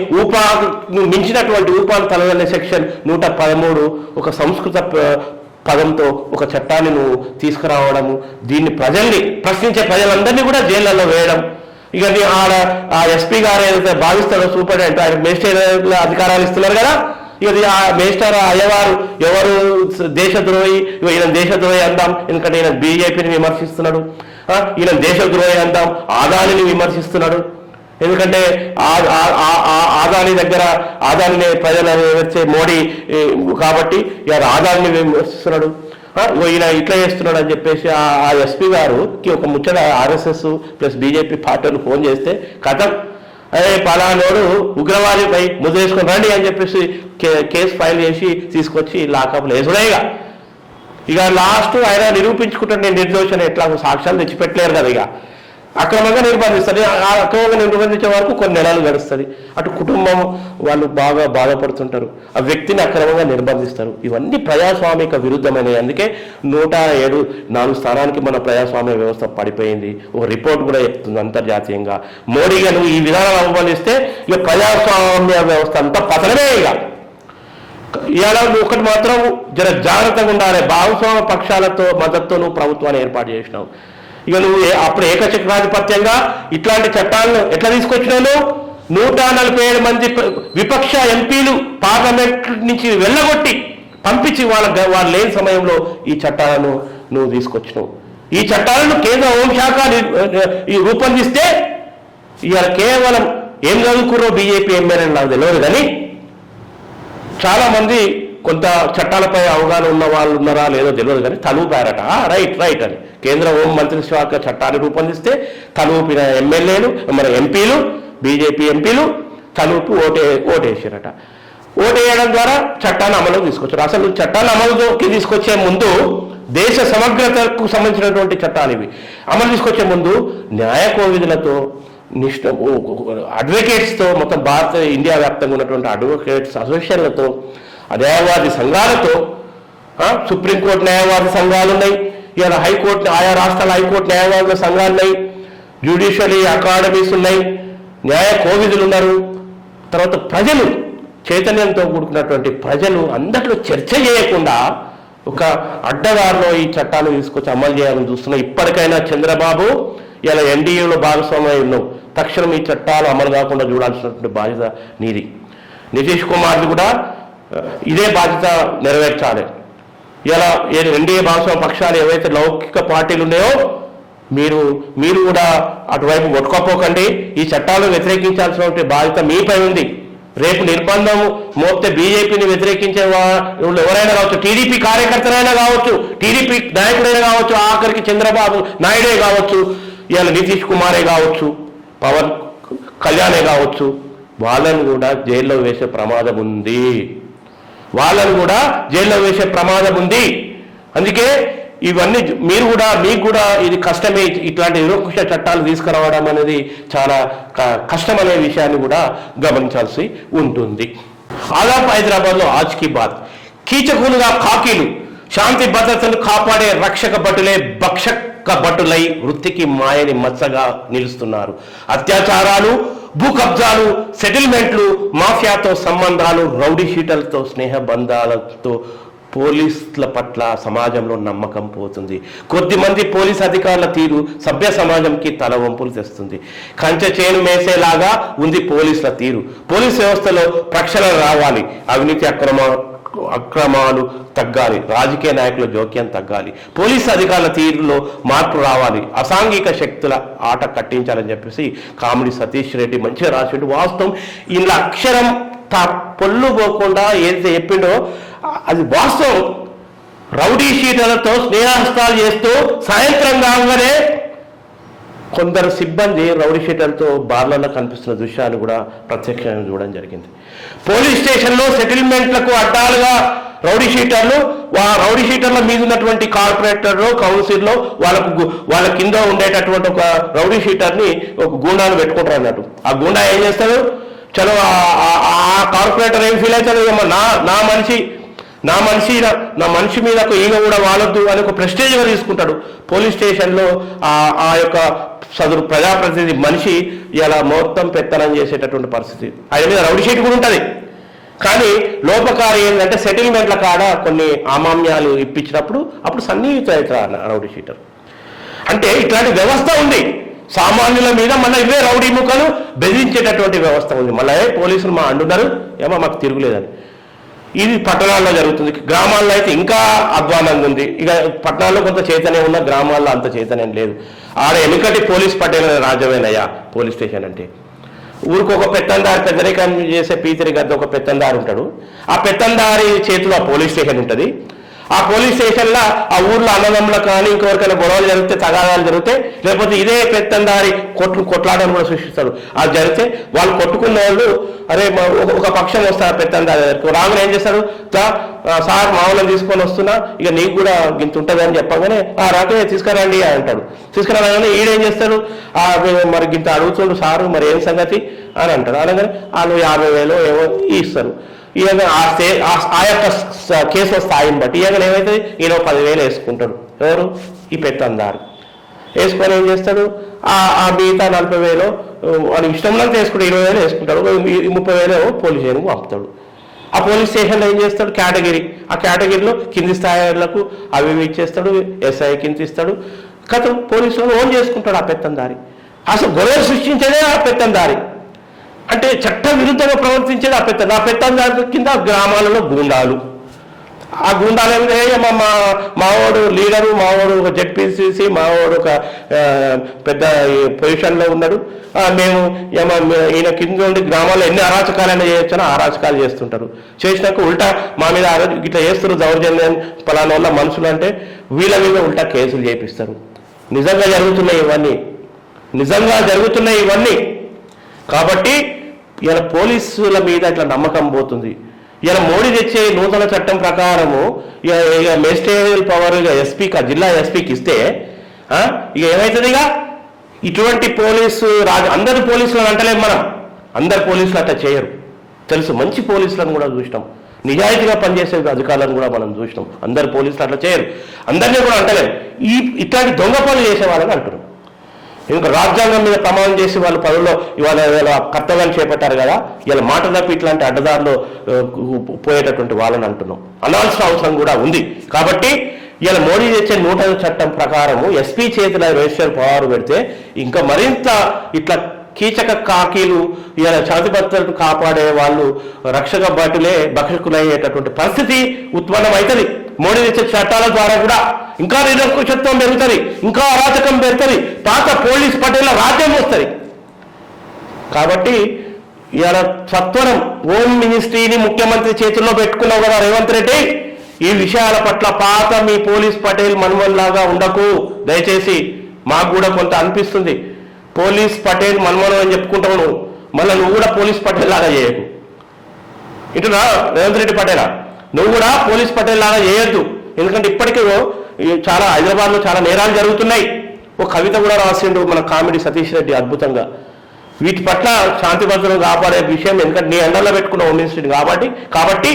మించినటువంటి ఊపాను తలదనే సెక్షన్ 113 ఒక సంస్కృత పదంతో ఒక చట్టాన్ని నువ్వు తీసుకురావడము, దీన్ని ప్రశ్నించే ప్రజలందరినీ కూడా జైళ్లలో వేయడం. ఇక ఆ ఎస్పీ గారు ఏదైతే భావిస్తాడో సూపరింటెండెంట్, ఆయన మేజిస్ట్రేట్ అధికారాలు ఇస్తున్నారు కదా, ఇక ఆ మేజిస్టర్ అయ్యవారు ఎవరు దేశద్రోహి, ఈయన దేశద్రోహి అందాం ఎందుకంటే ఈయన బీజేపీని విమర్శిస్తున్నాడు, ఈయన దేశద్రోహి అందాం ఆదానిని విమర్శిస్తున్నాడు ఎందుకంటే ఆదాని దగ్గర ఆదాని ప్రజలు వచ్చే మోడీ కాబట్టి ఇక ఆదాన్ని విమర్శిస్తున్నాడు, ఈయన ఇట్లా చేస్తున్నాడు అని చెప్పేసి ఆ ఎస్పీ గారుకి ఒక ముచ్చట ఆర్ఎస్ఎస్ ప్లస్ బీజేపీ పార్టీలు ఫోన్ చేస్తే కథం అదే పలానోడు ఉగ్రవాదిపై ముద్రేసుకొని రండి అని చెప్పేసి కేసు ఫైల్ చేసి తీసుకొచ్చి లాకప్లో వేసుడేగా. ఇక లాస్ట్ ఆయన నిరూపించుకుంటే నేను నిర్దోషని ఎట్లా సాక్ష్యాలు తెచ్చిపెట్టలేరు కదా. ఇక అక్రమంగా నిర్బంధిస్తుంది. ఆ అక్రమంగా నిర్బంధించే వరకు కొన్ని నెలలు గడుస్తుంది. అటు కుటుంబం వాళ్ళు బాగా బాధపడుతుంటారు, ఆ వ్యక్తిని అక్రమంగా నిర్బంధిస్తారు. ఇవన్నీ ప్రజాస్వామిక విరుద్ధమైనవి. అందుకే 107 స్థానానికి మన ప్రజాస్వామ్య వ్యవస్థ పడిపోయింది. ఒక రిపోర్ట్ కూడా చెప్తుంది అంతర్జాతీయంగా. మోడీ గారు ఈ విధానాలు అవమానిస్తే ఇక ప్రజాస్వామ్య వ్యవస్థ అంతా పతనమే. ఇవాళ ఒకటి మాత్రం జర జాగ్రత్తగా ఉండాలి. భాగస్వామ్య పక్షాలతో మద్దతుతో నువ్వు ప్రభుత్వాన్ని ఏర్పాటు చేసినావు. ఇక నువ్వు అప్పుడు ఏకచక్రాధిపత్యంగా ఇట్లాంటి చట్టాలను ఎట్లా తీసుకొచ్చినావు? 147 మంది విపక్ష ఎంపీలు పార్లమెంట్ నుంచి వెళ్ళగొట్టి పంపించి వాళ్ళు లేని సమయంలో ఈ చట్టాలను నువ్వు తీసుకొచ్చినావు. ఈ చట్టాలను కేంద్ర హోంశాఖ రూపొందిస్తే ఇవాళ కేవలం ఏం చదువుకున్నారో బీజేపీ ఎమ్మెల్యేలు నాకు తెలియదు, కానీ చాలా మంది కొంత చట్టాలపై అవగాహన ఉన్న వాళ్ళు ఉన్నారా లేదో తెలియదు, కానీ తలూపారట. రైట్ అని కేంద్ర హోం మంత్రి శాఖ చట్టాన్ని రూపొందిస్తే తలూపిన ఎమ్మెల్యేలు మన ఎంపీలు బీజేపీ ఎంపీలు తలూపి ఓటేసారట. ఓటేయడం ద్వారా చట్టాన్ని అమలుకు తీసుకొచ్చారు. అసలు చట్టాన్ని అమలుకి తీసుకొచ్చే ముందు దేశ సమగ్రతకు సంబంధించినటువంటి చట్టాలు ఇవి. అమలు తీసుకొచ్చే ముందు న్యాయ కోవిధులతో అడ్వకేట్స్తో మొత్తం ఇండియా వ్యాప్తంగా ఉన్నటువంటి అడ్వకేట్స్ అసోసియేషన్లతో న్యాయవాది సంఘాలతో సుప్రీంకోర్టు న్యాయవాది సంఘాలు ఉన్నాయి, ఇలా హైకోర్టు ఆయా రాష్ట్రాల హైకోర్టు న్యాయవాదుల సంఘాలు ఉన్నాయి, జ్యుడిషియరీ అకాడమీస్ ఉన్నాయి, న్యాయ కోవిధులు ఉన్నారు. తర్వాత ప్రజలు చైతన్యంతో కూడుకున్నటువంటి ప్రజలు అందరిలో చర్చ చేయకుండా ఒక అడ్డదారిలో ఈ చట్టాలు తీసుకొచ్చి అమలు చేయాలని చూస్తున్నాం. ఇప్పటికైనా చంద్రబాబు ఇలా ఎన్డీఏలో భాగస్వామ్యం ఉన్నావు, తక్షణం ఈ చట్టాలు అమలు కాకుండా చూడాల్సినటువంటి బాధ్యత నీది. నితీష్ కుమార్ది కూడా ఇదే బాధ్యత నెరవేర్చాలి. ఇలా ఎన్డీఏ భాగస్వామ్య పక్షాలు ఏవైతే లౌకిక పార్టీలు ఉన్నాయో మీరు కూడా అటువైపు కొట్టుకోపోకండి. ఈ చట్టాలను వ్యతిరేకించాల్సినటువంటి బాధ్యత మీపై ఉంది. రేపు నిర్బంధం మోస్తే బీజేపీని వ్యతిరేకించే వాళ్ళు ఎవరైనా కావచ్చు, టీడీపీ కార్యకర్తలైనా కావచ్చు, టీడీపీ నాయకుడైనా కావచ్చు, ఆఖరికి చంద్రబాబు నాయుడే కావచ్చు, ఇవాళ నితీష్ కుమారే కావచ్చు, పవన్ కళ్యాణే కావచ్చు, వాళ్ళను కూడా జైల్లో వేసే ప్రమాదం ఉంది. అందుకే ఇవన్నీ మీకు కూడా ఇది కష్టమే. ఇట్లాంటి నిరకుశ చట్టాలు తీసుకురావడం అనేది చాలా కష్టం అనే విషయాన్ని కూడా గమనించాల్సి ఉంటుంది. ఆదాపు హైదరాబాద్లో ఆజ్కి బాత్. కీచకులుగా ఖాకీలు శాంతి భద్రతను కాపాడే రక్షక భటులే భక్షక భటులై వృత్తికి మాయని మచ్చగా నిలుస్తున్నారు. అత్యాచారాలు, భూ కబ్జాలు, సెటిల్మెంట్లు, మాఫియాతో సంబంధాలు, రౌడీ షీటర్లతో స్నేహబంధాలతో పోలీసుల పట్ల సమాజంలో నమ్మకం పోతుంది. కొద్దిమంది పోలీస్ అధికారుల తీరు సభ్య సమాజంకి తలవంపులు తెస్తుంది. కంచె చేను మేసేలాగా ఉంది పోలీసుల తీరు. పోలీస్ వ్యవస్థలో ప్రక్షాళన రావాలి, అవినీతి అక్రమాలు తగ్గాలి, రాజకీయ నాయకుల జోక్యం తగ్గాలి, పోలీసు అధికారుల తీరులో మార్పు రావాలి, అసాంఘిక శక్తుల ఆట కట్టించాలని చెప్పేసి కామెడీ సతీష్ రెడ్డి మంచిగా రాసిండు. వాస్తవం ఇలా అక్షరం పొల్లు పోకుండా ఏదైతే చెప్పిండో అది వాస్తవం. రౌడీ షీటర్లతో స్నేహస్తాలు చేస్తూ సాయంత్రం కాగానే కొందరు సిబ్బంది రౌడీ షీటర్లతో బార్లలో కనిపిస్తున్న దృశ్యాన్ని కూడా ప్రత్యక్షంగా చూడడం జరిగింది. పోలీస్ స్టేషన్లో సెటిల్మెంట్లకు అడ్డాలుగా రౌడీ షీటర్ల మీద ఉన్నటువంటి కార్పొరేటర్లు కౌన్సిల్లో వాళ్ళ కింద ఉండేటటువంటి ఒక రౌడీ షీటర్ని ఒక గూండాను పెట్టుకుంటారు అన్నట్టు. ఆ గూండా ఏం చేస్తాడు, చలో ఆ కార్పొరేటర్ ఏం ఫీల్ అవుతాడు, నా మనిషి మీద ఈయన కూడా వాలొద్దు అని ఒక ప్రెస్టేజ్గా తీసుకుంటాడు. పోలీస్ స్టేషన్లో ఆ యొక్క సదరు ప్రజాప్రతినిధి మనిషి ఇలా మొత్తం పెత్తనం చేసేటటువంటి పరిస్థితి. ఆయన మీద రౌడీ షీట్ కూడా ఉంటుంది. కానీ లోపకారి ఏంటంటే సెటిల్మెంట్ల కాడ కొన్ని అమామ్యాలు ఇప్పించినప్పుడు అప్పుడు సన్నిహిత అవుతారు రౌడీ షీటర్. అంటే ఇట్లాంటి వ్యవస్థ ఉంది. సామాన్యుల మీద మళ్ళీ ఇవే రౌడీ ముఖాలు బెదిరించేటటువంటి వ్యవస్థ ఉంది. మళ్ళీ పోలీసులు మా అంటున్నారు ఏమో మాకు తిరుగులేదని. ఇది పట్టణాల్లో జరుగుతుంది. గ్రామాల్లో అయితే ఇంకా అధ్వానంగా ఉంది. ఇక పట్టణాల్లో కొంత చైతన్యం ఉన్న, గ్రామాల్లో అంత చైతన్యం లేదు. ఆడ ఎన్నికటి పోలీస్ పట్టణ రాజ్యమేనయ్యా పోలీస్ స్టేషన్ అంటే. ఊరికి ఒక పెత్తందారి, పెద్దరికం చేసే పీతరి గద్ద ఒక పెత్తందారి ఉంటాడు. ఆ పెత్తందారి చేతిలో ఆ పోలీస్ స్టేషన్ ఉంటుంది. ఆ పోలీస్ స్టేషన్లో ఆ ఊర్లో అన్నదమ్ములకు కానీ ఇంకెవరికైనా గొడవలు జరిగితే తగాదాలు జరిగితే లేకపోతే ఇదే పెత్తందారి కొట్లాటలు కూడా సృష్టిస్తారు. అది జరిగితే వాళ్ళు కొట్టుకున్న వాళ్ళు అరే ఒక పక్షం వస్తారు పెత్తందారి దగ్గరికి రాగానే ఏం చేస్తారు, సార్ మామూలు తీసుకొని వస్తున్నా ఇక నీకు కూడా గింత ఉంటుంది అని చెప్పగానే రాకే తీసుకురండి అంటాడు. తీసుకురాగానే ఈడేం చేస్తాడు, మరి గింత అడుగుతుండు సారు మరి ఏం సంగతి అని అంటాడు. అనగానే వాళ్ళు 50,000 ఏమో ఇస్తారు. ఇక ఆ యొక్క కేసుల స్థాయిని బట్టి ఇక ఏమవుతుంది, ఈయన 10,000 వేసుకుంటాడు. ఎవరు, ఈ పెత్తందారు వేసుకొని ఏం చేస్తాడు, ఆ మిగతా 40,000 వాడి ఇష్టంలో వేసుకుంటాడు, 20,000 వేసుకుంటాడు, 30,000 పోలీస్ స్టేషన్కి పంపుతాడు. ఆ పోలీస్ స్టేషన్లో ఏం చేస్తాడు, కేటగిరీ, ఆ కేటగిరీలో కింది స్థాయిలకు అవి ఇచ్చేస్తాడు, ఎస్ఐ కింద ఇస్తాడు. కథ పోలీసులను ఓన్ చేసుకుంటాడు ఆ పెత్తందారి. అసలు గొడవ సృష్టించేదే ఆ పెత్తందారి, అంటే చట్ట విరుద్ధంగా ప్రవర్తించేది ఆ పెత్తందారి కింద గ్రామాలలో గూండాలు. ఆ గూండాలు ఏమిటో మావాడు లీడరు, మావాడు ఒక జెడ్పీసీసీ, మావాడు ఒక పెద్ద పొజిషన్లో ఉన్నాడు, మేము ఈయన కింద ఉండి గ్రామాల్లో ఎన్ని అరాచకాలైనా చేయొచ్చని అరాచకాలు చేస్తుంటారు. చేసినాక ఉల్టా మా మీద ఇట్లా చేస్తారు దౌర్జన్యం పలానా వల్ల మనుషులు అంటే వీళ్ళ మీద ఉల్టా కేసులు చేపిస్తారు. నిజంగా జరుగుతున్నాయి ఇవన్నీ. కాబట్టి ఇలా పోలీసుల మీద ఇట్లా నమ్మకం పోతుంది. ఇలా మోడీ తెచ్చే నూతన చట్టం ప్రకారము ఇక మెజిస్ట్రేరియల్ పవర్ ఇక ఎస్పీకి, జిల్లా ఎస్పీకి ఇస్తే ఇక ఏమవుతుంది, ఇక ఇటువంటి పోలీసు అందరు పోలీసులను అంటలేము మనం, అందరు పోలీసులు అట్లా చేయరు తెలుసు. మంచి పోలీసులను కూడా చూసినాం, నిజాయితీగా పనిచేసే అధికారులను కూడా మనం చూసినాం. అందరు పోలీసులు అట్లా చేయరు, అందరినీ కూడా అంటలేము. ఇట్లాంటి దొంగ పనులు చేసే వాళ్ళని అంటున్నాం. ఇంకా రాజ్యాంగం మీద ప్రమాణం చేసి వాళ్ళు పనుల్లో ఇవాళ కర్తవ్యాన్ని చేపట్టారు కదా, ఇలా మాట తప్పి ఇట్లాంటి అడ్డదారులు పోయేటటువంటి వాళ్ళని అంటున్నాం. అనాల్సిన అవసరం కూడా ఉంది. కాబట్టి ఇలా మోడీ తెచ్చే నూతన చట్టం ప్రకారము ఎస్పీ చేతిలో రిజిస్టర్ పవర్ పెడితే ఇంకా మరింత ఇట్లా కీచక కాకీలు ఇలా శాంతి భద్రతను కాపాడే వాళ్ళు రక్షక భక్షకులయ్యేటటువంటి పరిస్థితి ఉత్పన్నమవుతుంది. మోడీ తెచ్చే చట్టాల ద్వారా కూడా ఇంకా నిరంకుశత్వం పెరుగుతుంది, ఇంకా అరాచకం పెరుగుతుంది, పాత పోలీస్ పటేళ్ల రాజ్యం వస్తుంది. కాబట్టి ఇలా సత్వరం హోమ్ మినిస్ట్రీని ముఖ్యమంత్రి చేతుల్లో పెట్టుకున్నావు కదా రేవంత్ రెడ్డి, ఈ విషయాల పట్ల పాత మీ పోలీస్ పటేల్ మన్మోహన్ ఉండకు దయచేసి. మాకు కూడా కొంత అనిపిస్తుంది, పోలీస్ పటేల్ మన్మోహన్ అని చెప్పుకుంటావు నువ్వు, మళ్ళీ నువ్వు కూడా పోలీస్ పటేల్ లాగా చేయకు. ఇటునా రేవంత్ రెడ్డి పటేలా, నువ్వు కూడా పోలీస్ పటేల్ లాగా చేయొద్దు. ఎందుకంటే ఇప్పటికే చాలా హైదరాబాద్లో చాలా నేరాలు జరుగుతున్నాయి. ఒక కవిత కూడా రాసిండు మన కామెడీ సతీష్ రెడ్డి అద్భుతంగా. వీటి పట్ల శాంతి భద్రతను కాపాడే విషయం, ఎందుకంటే నీ అండర్లో పెట్టుకున్న హోమ్ మినిస్ట్రీ కాబట్టి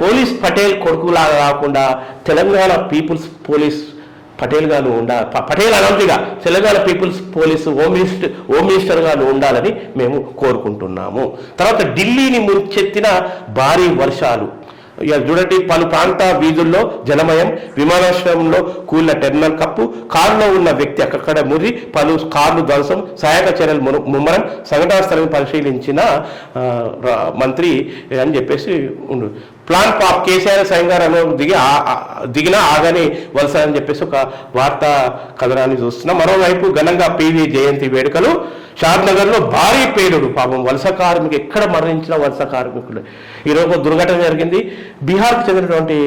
పోలీస్ పటేల్ కొడుకులాగా కాకుండా తెలంగాణ పీపుల్స్ పోలీస్ పటేల్ గారు పటేల్ అనంతిగా Telangana people's police home minister గారు ఉండాలని మేము కోరుకుంటున్నాము. తర్వాత ఢిల్లీని ముంచెత్తిన భారీ వర్షాలు. ఇక చూడండి, పలు ప్రాంత వీధుల్లో జలమయం, విమానాశ్రయంలో కూలిన టెర్మినల్ కప్పు, కారులో ఉన్న వ్యక్తి అక్కడ మురి, పలు కార్లు ధ్వంసం, సహాయక చర్యలు ముమ్మరం, సంఘటనా స్థలం పరిశీలించిన మంత్రి అని చెప్పేసి ఉండు. ప్లాన్ పాప్ కేసీఆర్ స్వయంగా దిగినా ఆగని వలస అని చెప్పేసి ఒక వార్తా కథనాన్ని చూస్తున్నాం. మరోవైపు ఘనంగా పివి జయంతి వేడుకలు, షాద్నగర్లో భారీ పేలుడు. పాపం వలస కార్మికులు, ఎక్కడ మరణించిన వలస కార్మికులు. ఈరోజు ఒక దుర్ఘటన జరిగింది. బీహార్కు చెందినటువంటి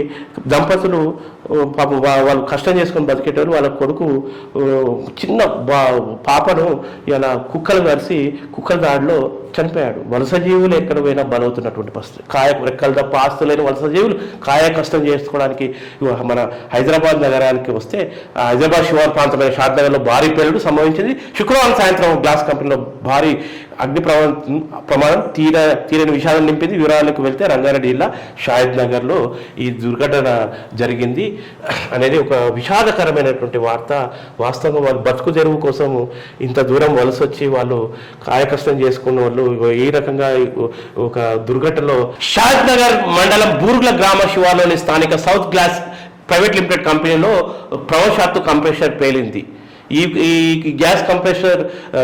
దంపతులు పాపం వాళ్ళు కష్టం చేసుకొని బతికేటవారు, వాళ్ళ కొడుకు చిన్న పాపను ఇలా కుక్కలు కలిసి కుక్కల దాడిలో చనిపోయాడు. వలస జీవులు ఎక్కడ పోయినా బలవుతున్నటువంటి పరిస్థితి. రెక్కలు తప్ప ఆస్తులైన వలస జీవులు కాయ కష్టం చేసుకోవడానికి మన హైదరాబాద్ నగరానికి వస్తే, హైదరాబాద్ శివారు ప్రాంతమైన షాద్నగర్లో భారీ పేలుడు సంభవించింది. శుక్రవారం సాయంత్రం గ్లాస్ కంపెనీలో భారీ అగ్ని ప్రమాదం తీరని విషాదం నింపింది. వివరాలకు వెళ్తే రంగారెడ్డి జిల్లా షాహిద్ నగర్లో ఈ దుర్ఘటన జరిగింది అనేది ఒక విషాదకరమైనటువంటి వార్త. వాస్తవంగా వాళ్ళు బతుకు తెరువు కోసం ఇంత దూరం వలస వచ్చి వాళ్ళు కాయకష్టం చేసుకున్న వాళ్ళు ఈ రకంగా ఒక దుర్ఘటనలో షాహిద్ నగర్ మండలం బూర్గుల గ్రామ శివార్లోని స్థానిక సౌత్ గ్లాస్ ప్రైవేట్ లిమిటెడ్ కంపెనీలో ప్రవశాత్తు కంప్రెషర్ పేలింది. ఈ గ్యాస్ కంప్రెషర్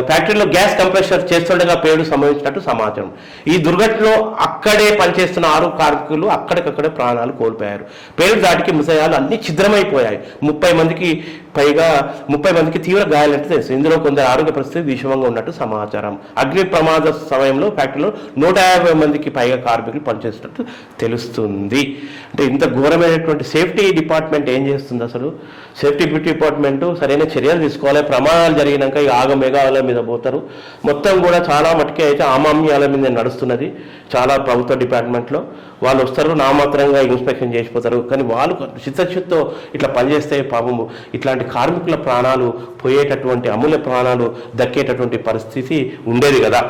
ఫ్యాక్టరీలో గ్యాస్ కంప్రెషర్ చేస్తుండగా పేలుడు సంభవించినట్టు సమాచారం. ఈ దుర్ఘటనలో అక్కడే పనిచేస్తున్న 6 కార్మికులు అక్కడికక్కడే ప్రాణాలు కోల్పోయారు. పేలుడు దాటికి మృతదేహాలు అన్ని ఛిద్రమైపోయాయి. 30 మందికి పైగా 30 మందికి తీవ్ర గాయాలంటే తెలుసు. ఇందులో కొందరు ఆరోగ్య పరిస్థితి విషమంగా ఉన్నట్టు సమాచారం. అగ్ని ప్రమాద సమయంలో ఫ్యాక్టరీలో 150 మందికి పైగా కార్మికులు పనిచేస్తున్నట్టు తెలుస్తుంది. అంటే ఇంత ఘోరమైనటువంటి సేఫ్టీ డిపార్ట్మెంట్ ఏం చేస్తుంది అసలు? సేఫ్టీ డిపార్ట్మెంట్ సరైన చర్యలు తీసుకోవాలి. ప్రమాదాలు జరిగినాక ఈ ఆగమేఘాల మీద పోతారు. మొత్తం కూడా చాలా మటుకే అయితే ఆమామ్యాల మీద నడుస్తున్నది చాలా ప్రభుత్వ డిపార్ట్మెంట్లో. వాళ్ళు వస్తారు, నామాత్రంగా ఇన్స్పెక్షన్ చేసిపోతారు. కానీ వాళ్ళు చిత్తశుద్ధితో ఇట్లా పనిచేస్తే పాపము ఇట్లాంటి కార్మికుల ప్రాణాలు పోయేటటువంటి, అమూల్య ప్రాణాలు దక్కేటటువంటి పరిస్థితి ఉండేది కదా.